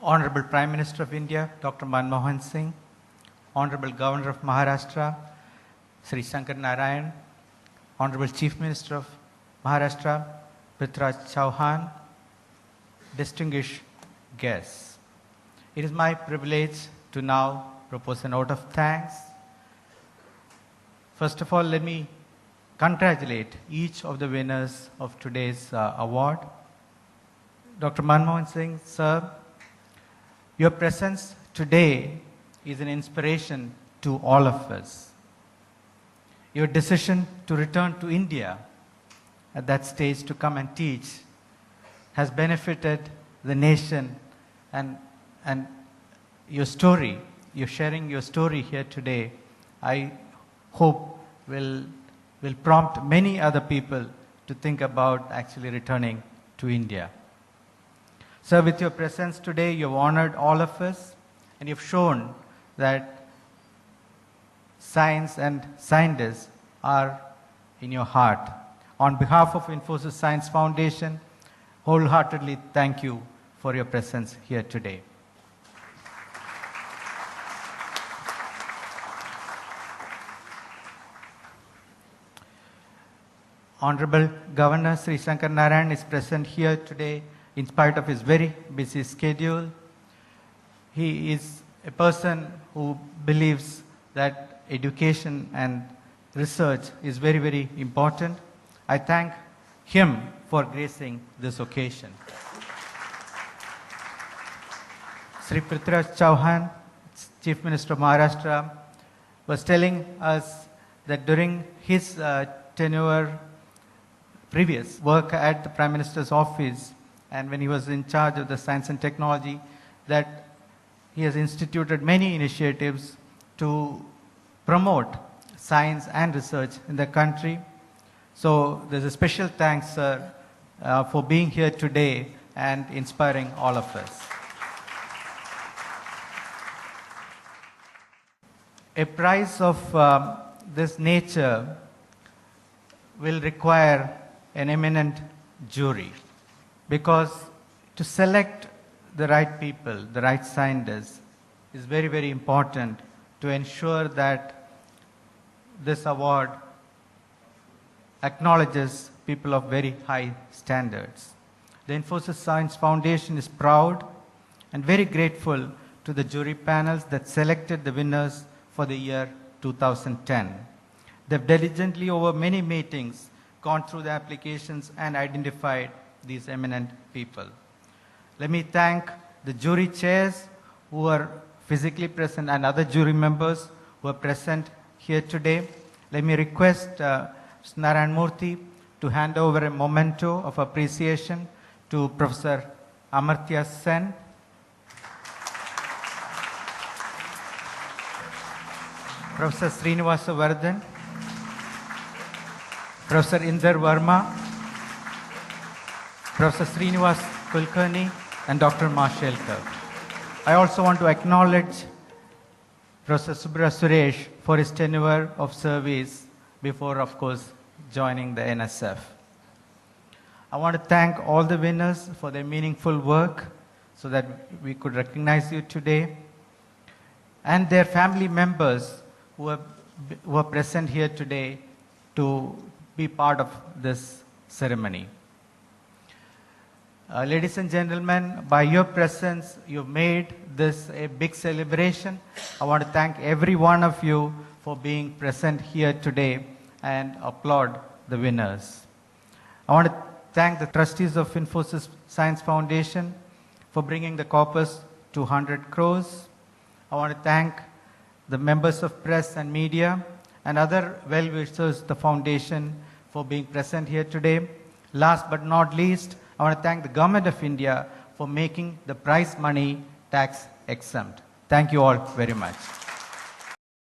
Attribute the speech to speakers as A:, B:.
A: Honorable Prime Minister of India, Dr. Manmohan Singh, Honorable Governor of Maharashtra, Sri Shankar Narayan, Honorable Chief Minister of Maharashtra, Prithviraj Chauhan, distinguished guests. It is my privilege to now propose a note of thanks. First of all, let me congratulate each of the winners of today's award. Dr. Manmohan Singh, sir, your presence today is an inspiration to all of us. Your decision to return to India at that stage to come and teach has benefited the nation, and your story, you're sharing your story here today, I hope will prompt many other people to think about actually returning to India. Sir, with your presence today, you've honored all of us, and you've shown that science and scientists are in your heart. On behalf of Infosys Science Foundation, wholeheartedly thank you for your presence here today. Honorable Governor Sri Shankar Narayan is present here today in spite of his very busy schedule. He is a person who believes that education and research is very, very important. I thank him for gracing this occasion. Sri Prithviraj Chauhan, Chief Minister of Maharashtra, was telling us that during his tenure, previous work at the Prime Minister's office, and when he was in charge of the science and technology, that he has instituted many initiatives to promote science and research in the country. So there's a special thanks, sir, for being here today and inspiring all of us. A prize of this nature will require an eminent jury, because to select the right people, the right scientists, is very, very important to ensure that this award acknowledges people of very high standards. The Infosys Science Foundation is proud and very grateful to the jury panels that selected the winners for the year 2010. They've diligently, over many meetings, gone through the applications and identified these eminent people. Let me thank the jury chairs who are physically present and other jury members who are present here today. Let me request Narayan Murthy to hand over a memento of appreciation to Professor Amartya Sen. Professor Srinivasa Vardhan, Professor Inder Verma, Professor Srinivas Kulkarni, and Dr. Mashelkar. I also want to acknowledge Professor Subra Suresh for his tenure of service before, of course, joining the NSF. I want to thank all the winners for their meaningful work so that we could recognize you today, and their family members who are present here today to be part of this ceremony. Ladies and gentlemen, by your presence, you've made this a big celebration. I want to thank every one of you for being present here today and applaud the winners. I want to thank the trustees of Infosys Science Foundation for bringing the corpus to 100 crores. I want to thank the members of press and media and other well-wishers of the foundation for being present here today. Last but not least, I want to thank the Government of India for making the prize money tax exempt. Thank you all very much.